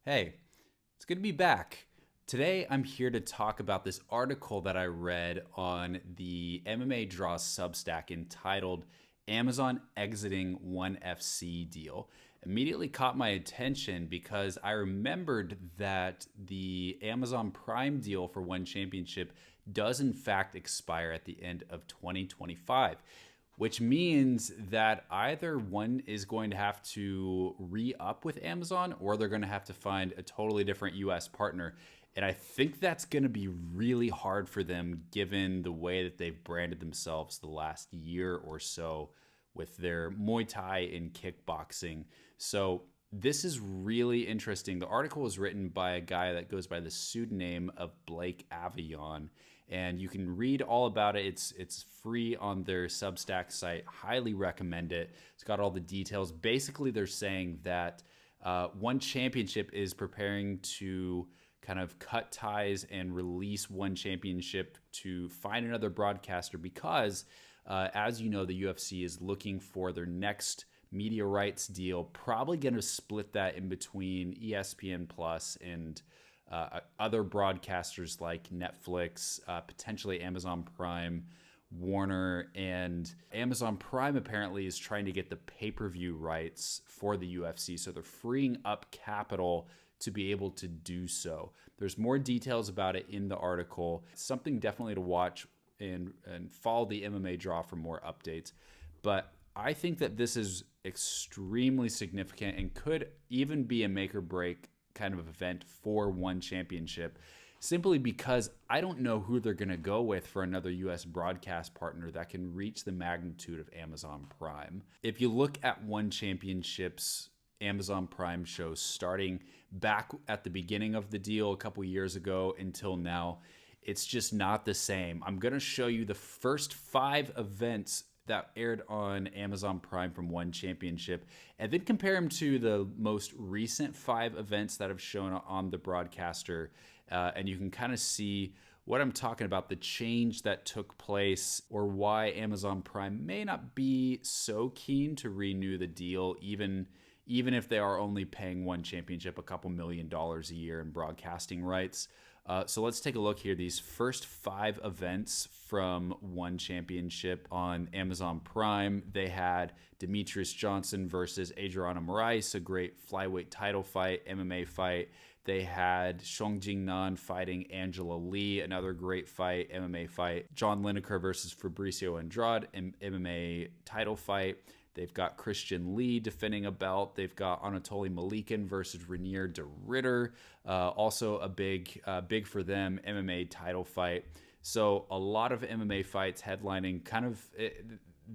Hey, it's good to be back. Today, I'm here to talk about this article that I read on the MMA Draw Substack entitled Amazon Exiting One FC Deal. Immediately caught my attention because I remembered that the Amazon Prime deal for One Championship does, in fact, expire at the end of 2025, which means that either one is going to have to re up with Amazon or they're going to have to find a totally different US partner. And I think that's going to be really hard for them given the way that they've branded themselves the last year or so with their Muay Thai and kickboxing. So this is really interesting. The article was written by a guy that goes by the pseudonym of Blake Avion, and you can read all about it. It's free on their Substack site. Highly recommend it. It's got all the details. Basically, they're saying that One Championship is preparing to kind of cut ties and release One Championship to find another broadcaster because, as you know, the UFC is looking for their next media rights deal. Probably going to split that in between ESPN Plus and other broadcasters like Netflix, potentially Amazon Prime, Warner, and Amazon Prime apparently is trying to get the pay-per-view rights for the UFC. So they're freeing up capital to be able to do so. There's more details about it in the article. Something definitely to watch and follow the MMA Draw for more updates. But I think that this is extremely significant and could even be a make or break kind of event for One Championship, simply because I don't know who they're going to go with for another US broadcast partner that can reach the magnitude of Amazon Prime. If you look at One Championship's Amazon Prime shows starting back at the beginning of the deal a couple years ago until now, it's just not the same. I'm going to show you the first 5 events that aired on Amazon Prime from One Championship, and then compare them to the most recent 5 events that have shown on the broadcaster. And you can kind of see what I'm talking about, the change that took place, or why Amazon Prime may not be so keen to renew the deal, even if they are only paying One Championship a couple $1 million a year in broadcasting rights. So let's take a look here. These first 5 events from One Championship on Amazon Prime. They had Demetrius Johnson versus Adriano Moraes, a great flyweight title fight, MMA fight. They had Song Jingnan fighting Angela Lee, another great fight, MMA fight. John Lineker versus Fabricio Andrade, an MMA title fight. They've got Christian Lee defending a belt. They've got Anatoly Malikin versus Renier de Ritter. Also a big for them MMA title fight. So a lot of MMA fights headlining.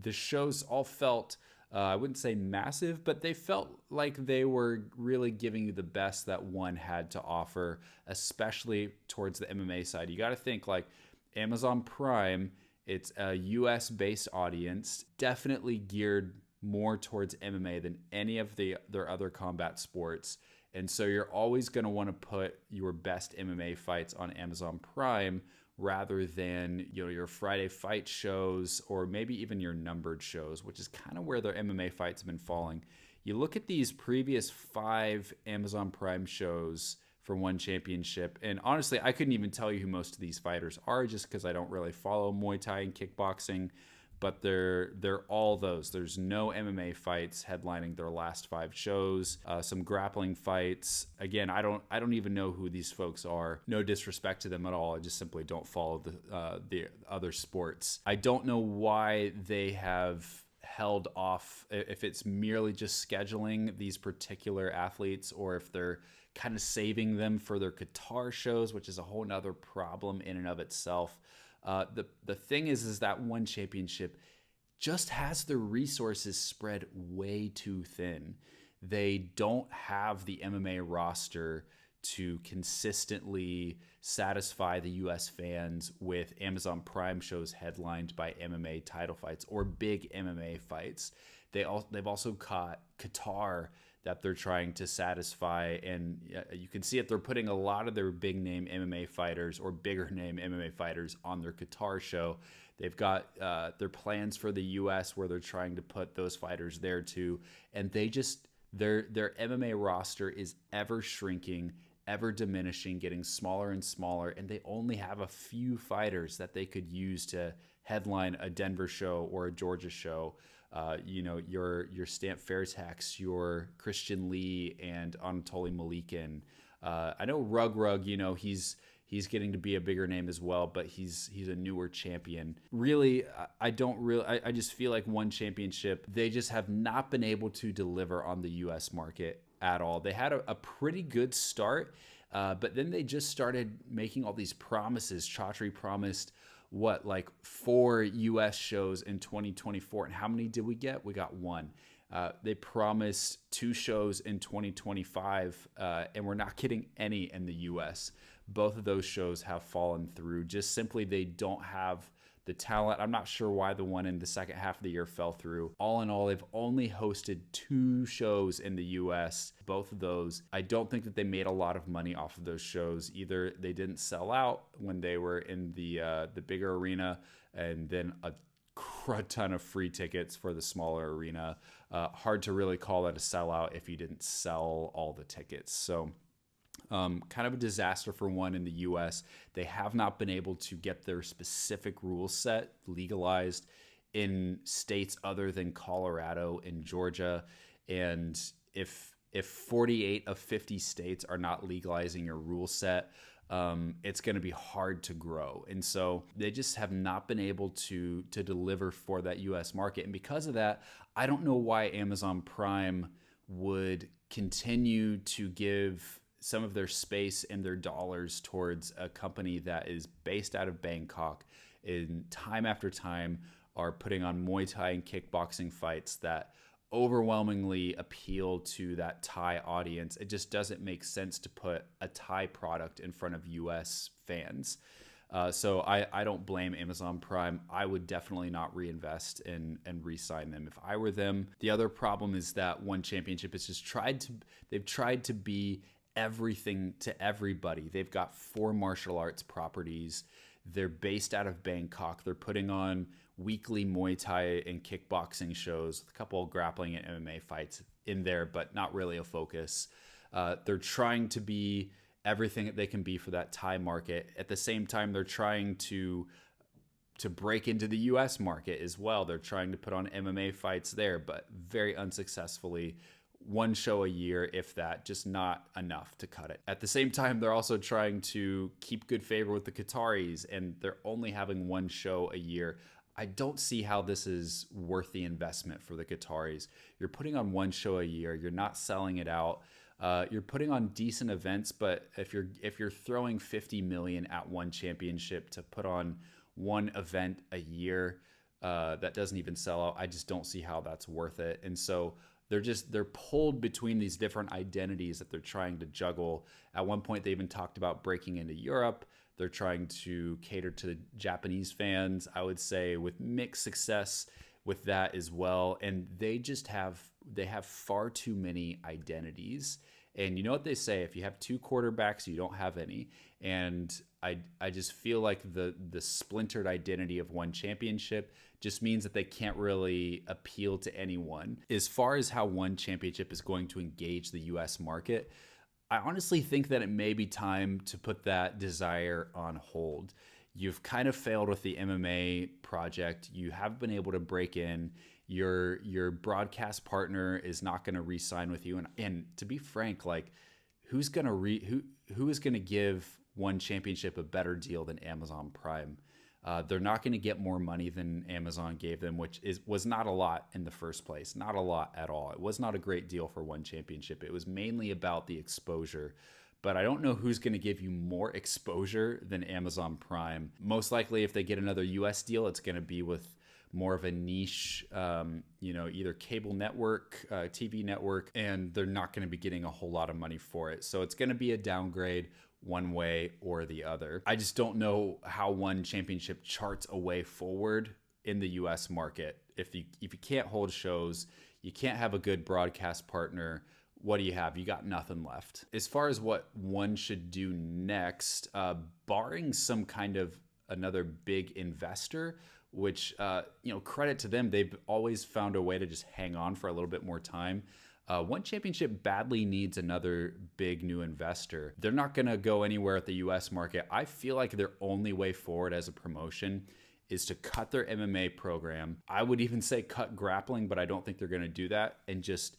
The shows all felt, I wouldn't say massive, but they felt like they were really giving you the best that One had to offer, especially towards the MMA side. You got to think like Amazon Prime. It's a US based audience, definitely geared more towards MMA than any of their other combat sports. And so you're always going to want to put your best MMA fights on Amazon Prime rather than, your Friday fight shows or maybe even your numbered shows, which is kind of where their MMA fights have been falling. You look at these previous 5 Amazon Prime shows for One Championship, and honestly, I couldn't even tell you who most of these fighters are just because I don't really follow Muay Thai and kickboxing. But they're all those. There's no MMA fights headlining their last 5 shows. Some grappling fights. Again, I don't even know who these folks are. No disrespect to them at all. I just simply don't follow the other sports. I don't know why they have held off, if it's merely just scheduling these particular athletes or if they're kind of saving them for their Qatar shows, which is a whole nother problem in and of itself. The thing is that One Championship just has their resources spread way too thin. They don't have the MMA roster to consistently satisfy the US fans with Amazon Prime shows headlined by MMA title fights or big MMA fights. They've also caught Qatar that they're trying to satisfy, and you can see it. They're putting a lot of their big name MMA fighters or bigger name MMA fighters on their Qatar show. They've got their plans for the US where they're trying to put those fighters there too, and they just Their MMA roster is ever shrinking, ever diminishing, getting smaller and smaller, and they only have a few fighters that they could use to headline a Denver show or a Georgia show. Your Stamp Fairtex, your Christian Lee, and Anatoly Malikin. I know Rug, he's getting to be a bigger name as well, but he's a newer champion. Really, I just feel like One Championship, they just have not been able to deliver on the US market at all. They had a pretty good start, but then they just started making all these promises. Chaudhry promised like 4 US shows in 2024, and how many did we get? We got 1. They promised 2 shows in 2025, and we're not getting any in the US. Both of those shows have fallen through. Just simply, they don't have the talent. I'm not sure why the one in the second half of the year fell through. All in all, they've only hosted 2 shows in the US. Both of those, I don't think that they made a lot of money off of those shows. Either they didn't sell out when they were in the bigger arena, and then a crud ton of free tickets for the smaller arena. Hard to really call that a sellout if you didn't sell all the tickets. So kind of a disaster for One in the US. They have not been able to get their specific rule set legalized in states other than Colorado and Georgia. And if 48 of 50 states are not legalizing your rule set, it's going to be hard to grow. And so they just have not been able to deliver for that US market. And because of that, I don't know why Amazon Prime would continue to give some of their space and their dollars towards a company that is based out of Bangkok, and time after time are putting on Muay Thai and kickboxing fights that overwhelmingly appeal to that Thai audience. It just doesn't make sense to put a Thai product in front of US fans. So I don't blame Amazon Prime. I would definitely not reinvest and re-sign them if I were them. The other problem is that One Championship has just they've tried to be everything to everybody. They've got 4 martial arts properties. They're based out of Bangkok. They're putting on weekly Muay Thai and kickboxing shows, with a couple of grappling and MMA fights in there, but not really a focus. They're trying to be everything that they can be for that Thai market. At the same time, they're trying to break into the US market as well. They're trying to put on MMA fights there, but very unsuccessfully. 1 show a year, if that, just not enough to cut it. At the same time, they're also trying to keep good favor with the Qataris, and they're only having 1 show a year. I don't see how this is worth the investment for the Qataris. You're putting on 1 show a year. You're not selling it out. You're putting on decent events, but if you're throwing $50 million at One Championship to put on 1 event a year that doesn't even sell out, I just don't see how that's worth it. And so they're pulled between these different identities that they're trying to juggle. At one point, they even talked about breaking into Europe. They're trying to cater to the Japanese fans, I would say, with mixed success with that as well. And they have far too many identities. And you know what they say, if you have 2 quarterbacks, you don't have any. And I just feel like the splintered identity of One Championship just means that they can't really appeal to anyone. As far as how One Championship is going to engage the US market, I honestly think that it may be time to put that desire on hold. You've kind of failed with the MMA project. You have been able to break in. Your broadcast partner is not going to re-sign with you. And to be frank, like who is going to give One Championship a better deal than Amazon Prime? They're not going to get more money than Amazon gave them, which was not a lot in the first place. Not a lot at all. It was not a great deal for One Championship. It was mainly about the exposure. But I don't know who's going to give you more exposure than Amazon Prime. Most likely, if they get another US deal, it's going to be with more of a niche, either cable network, TV network, and they're not going to be getting a whole lot of money for it. So it's going to be a downgrade one way or the other. I just don't know how One Championship charts a way forward in the US market. If you can't hold shows, you can't have a good broadcast partner, what do you have? You got nothing left. As far as what One should do next, barring some kind of another big investor, which credit to them, they've always found a way to just hang on for a little bit more time. One Championship badly needs another big new investor. They're not going to go anywhere at the US market. I feel like their only way forward as a promotion is to cut their MMA program. I would even say cut grappling, but I don't think they're going to do that, and just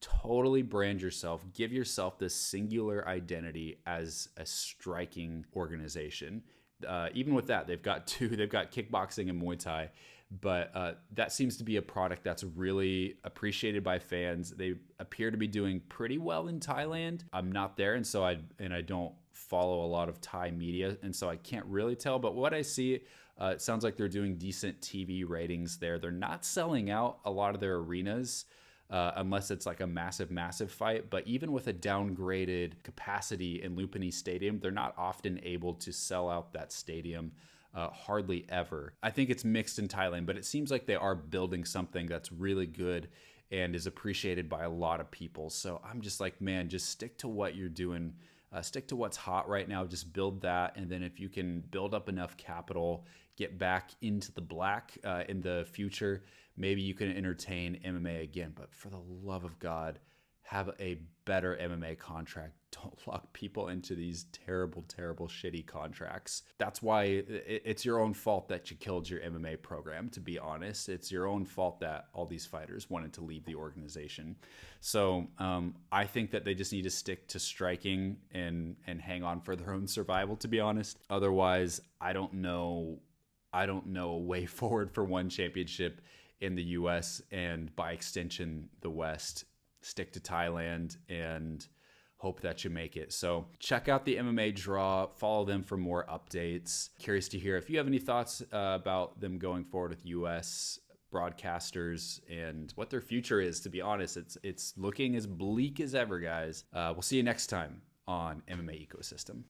totally brand yourself, give yourself this singular identity as a striking organization. Even with that, they've got kickboxing and Muay Thai, but that seems to be a product that's really appreciated by fans. They appear to be doing pretty well in Thailand. I'm not there, and so I don't follow a lot of Thai media, and so I can't really tell. But what I see, it sounds like they're doing decent TV ratings there. They're not selling out a lot of their arenas. Unless it's like a massive fight. But even with a downgraded capacity in Lumpini Stadium, they're not often able to sell out that stadium, hardly ever. I think it's mixed in Thailand, but it seems like they are building something that's really good and is appreciated by a lot of people. So I'm just like, man, just stick to what you're doing. Stick to what's hot right now. Just build that. And then if you can build up enough capital, get back into the black in the future, maybe you can entertain MMA again. But for the love of God, have a better MMA contract. Don't lock people into these terrible, shitty contracts. That's why it's your own fault that you killed your MMA program, to be honest. It's your own fault that all these fighters wanted to leave the organization. So I think that they just need to stick to striking and hang on for their own survival, to be honest. Otherwise, I don't know a way forward for One Championship in the US and by extension the West. Stick to Thailand and hope that you make it. So check out the MMA Draw, follow them for more updates. Curious to hear if you have any thoughts about them going forward with US broadcasters and what their future is. To be honest, it's looking as bleak as ever, guys. We'll see you next time on MMA Ecosystem.